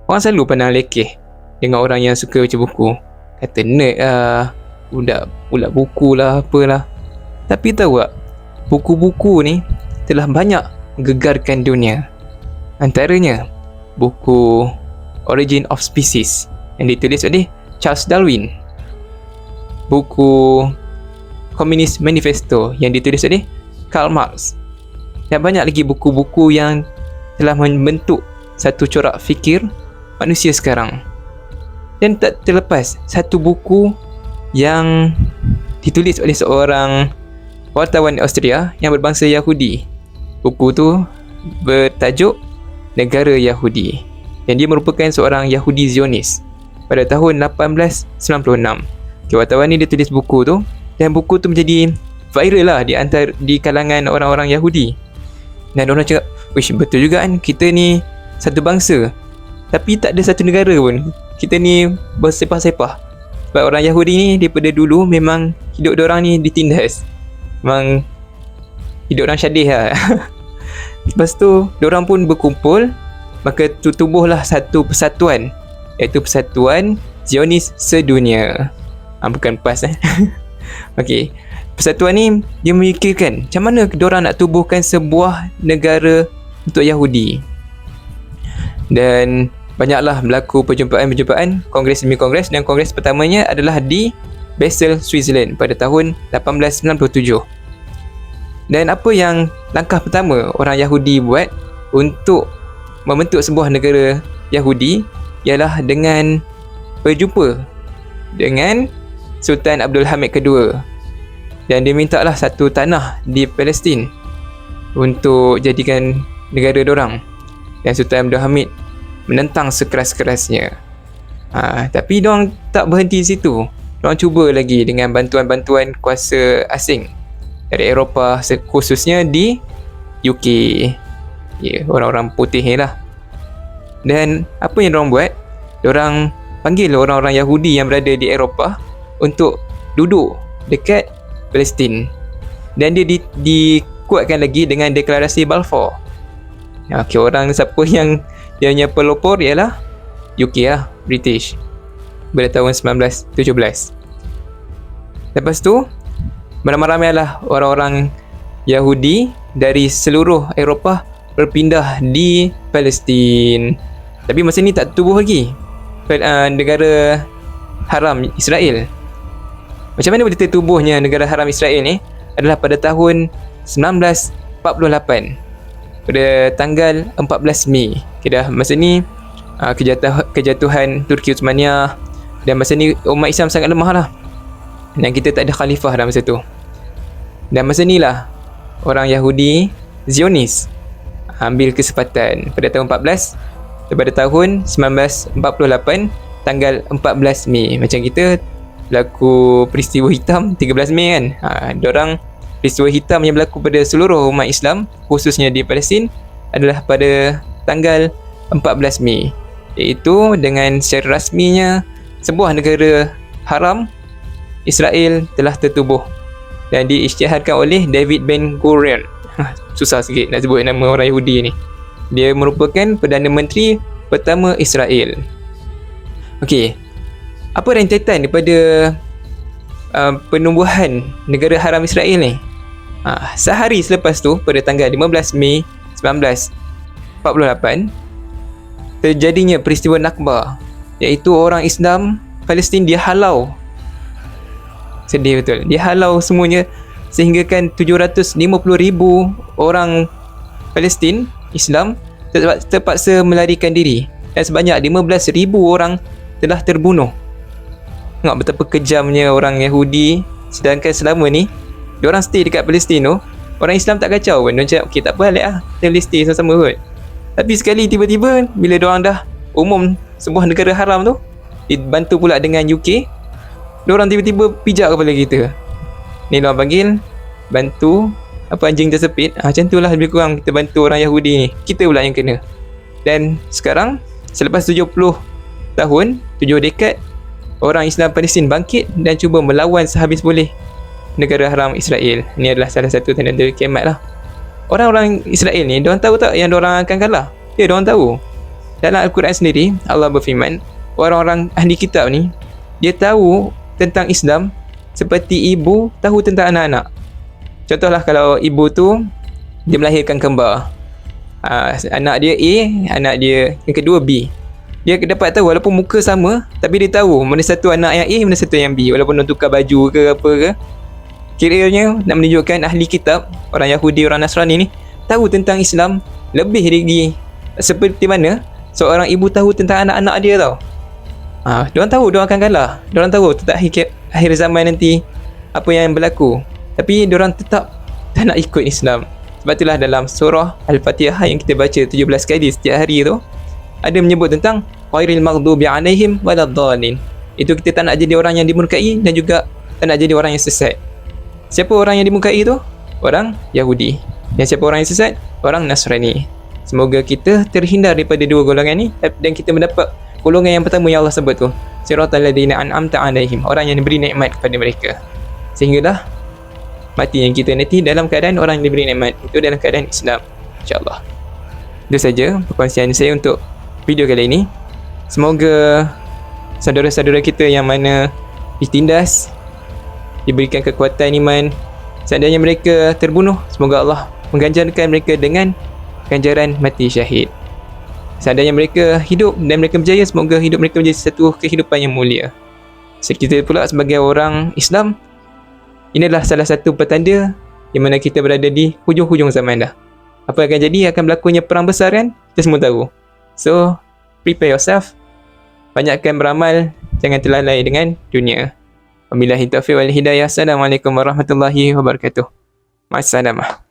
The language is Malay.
Orang selalu pandang lekeh dengan orang yang suka baca buku. Kata nerd lah, budak buku lah, apalah. Tapi tahu tak, buku-buku ni telah banyak gegarkan dunia. Antaranya buku Origin of Species yang ditulis oleh Charles Darwin, buku Communist Manifesto yang ditulis oleh Karl Marx, dan banyak lagi buku-buku yang telah membentuk satu corak fikir manusia sekarang. Dan tak terlepas satu buku yang ditulis oleh seorang wartawan Austria yang berbangsa Yahudi. Buku tu bertajuk Negara Yahudi, dan dia merupakan seorang Yahudi Zionis pada tahun 1896. Wartawan ni dia tulis buku tu, dan buku tu menjadi viral lah di kalangan orang-orang Yahudi. Dan orang cakap, wish, betul juga kan, kita ni satu bangsa tapi tak ada satu negara pun. Kita ni bersepah-sepah. Sebab orang Yahudi ni daripada dulu memang hidup diorang ni ditindas. Memang hidup orang syadih lah. Lepas tu diorang pun berkumpul, maka tubuhlah satu persatuan, iaitu Persatuan Zionis Sedunia. Bukan PAS Okey, persatuan ni dia memikirkan macam mana diorang nak tubuhkan sebuah negara untuk Yahudi. Dan banyaklah berlaku perjumpaan-perjumpaan, kongres demi kongres, dan kongres pertamanya adalah di Basel, Switzerland pada tahun 1897. Dan apa yang langkah pertama orang Yahudi buat untuk membentuk sebuah negara Yahudi ialah dengan berjumpa dengan Sultan Abdul Hamid kedua, dan dia mintalah satu tanah di Palestin untuk jadikan negara dorang. Dan Sultan Abdul Hamid menentang sekeras-kerasnya. Tapi diorang tak berhenti di situ. Diorang cuba lagi dengan bantuan-bantuan kuasa asing dari Eropah, khususnya di UK. Orang-orang putih ni lah. Dan apa yang diorang buat, diorang panggil orang-orang Yahudi yang berada di Eropah untuk duduk dekat Palestin. Dan dia dikuatkan lagi dengan deklarasi Balfour. Orang siapa yang dia punya pelopor ialah UK lah, British, pada tahun 1917. Lepas tu beramai-ramailah orang-orang Yahudi dari seluruh Eropah berpindah di Palestin. Tapi masa ni tak tubuh lagi negara haram Israel. Macam mana boleh tertubuhnya negara haram Israel ni adalah pada tahun 1948, pada tanggal 14 Mei. Dah masa ni kejatuhan Turki Uthmaniyah, dan masa ni umat Islam sangat lemah lah, dan kita tak ada khalifah dalam masa tu. Dan masa ni lah orang Yahudi Zionis ambil kesempatan pada tahun 14, daripada tahun 1948 tanggal 14 Mei. Macam kita berlaku peristiwa hitam 13 Mei kan. Diorang peristiwa hitam yang berlaku pada seluruh umat Islam, khususnya di Palestin, adalah pada tanggal 14 Mei, iaitu dengan secara rasminya sebuah negara haram Israel telah tertubuh dan diisytiharkan oleh David Ben Gurion. Susah sikit nak sebut nama orang Yahudi ni. Dia merupakan Perdana Menteri pertama Israel. Okey, apa rentetan daripada penubuhan negara haram Israel ni? Sehari selepas tu, pada tanggal 15 Mei 1948, terjadinya peristiwa Nakba, iaitu orang Islam Palestin dihalau. Sedih betul, dihalau semuanya, sehinggakan 750,000 orang Palestin Islam terpaksa melarikan diri, dan sebanyak 15,000 orang telah terbunuh. Tengok betapa kejamnya orang Yahudi. Sedangkan selama ni diorang stay dekat Palestin tu, orang Islam tak kacau pun. Diorang cakap, okay, tak apa, balik lah, kita boleh stay sama-sama kot. Tapi sekali tiba-tiba bila diorang dah umum sebuah negara haram tu, dibantu pula dengan UK, diorang tiba-tiba pijak kepala kita. Ni diorang panggil bantu apa, anjing tersepit. Macam tu lah lebih kurang kita bantu orang Yahudi ni. Kita pula yang kena. Dan sekarang selepas 70 tahun, 7 dekad, orang Islam Palestin bangkit dan cuba melawan sehabis boleh negara haram Israel. Ini adalah salah satu tanda kiamat lah. Orang-orang Israel ni, diorang tahu tak yang diorang akan kalah? Ya, diorang tahu. dalam Al-Quran sendiri Allah berfirman, orang-orang ahli kitab ni dia tahu tentang Islam seperti ibu tahu tentang anak-anak. Contohlah kalau ibu tu dia melahirkan kembar, anak dia A, anak dia yang kedua B, dia dapat tahu walaupun muka sama, tapi dia tahu mana satu anak yang A, mana satu yang B, walaupun dia tukar baju ke apa ke. Kiranya nak menunjukkan ahli kitab, orang Yahudi, orang Nasrani ni tahu tentang Islam lebih lagi seperti mana seorang ibu tahu tentang anak-anak dia tau. Diorang tahu diorang akan kalah, diorang tahu tentang akhir zaman nanti apa yang berlaku, tapi diorang tetap tak nak ikut Islam. Sebab itulah dalam surah Al-Fatihah yang kita baca 17 kali setiap hari tu, ada menyebut tentang ghairil maghdubi alaihim waladdallin. Itu kita tak nak jadi orang yang dimurkai dan juga tak nak jadi orang yang sesat. Siapa orang yang dimurkai tu? Orang Yahudi. Dan siapa orang yang sesat? Orang Nasrani. Semoga kita terhindar daripada dua golongan ni dan kita mendapat golongan yang pertama yang Allah sebut tu, siratal ladzina an'amta alaihim, orang yang diberi nikmat kepada mereka. Sehinggalah mati yang kita nanti dalam keadaan orang yang diberi nikmat, itu dalam keadaan Islam, insya-Allah. Itu saja perkongsian saya untuk video kali ini. Semoga saudara-saudara kita yang mana ditindas diberikan kekuatan iman. Seandainya mereka terbunuh, semoga Allah mengganjarkan mereka dengan ganjaran mati syahid. Seandainya mereka hidup dan mereka berjaya, semoga hidup mereka menjadi satu kehidupan yang mulia. Kita pula sebagai orang Islam, inilah salah satu petanda di mana kita berada di hujung-hujung zaman dah. Apa yang akan jadi? Akan berlakunya perang besar kan? Kita semua tahu. So, prepare yourself. Banyakkan beramal, jangan terlalai dengan dunia. Wabillahi taufiq wal hidayah. Assalamualaikum warahmatullahi wabarakatuh. Ma'assalamah.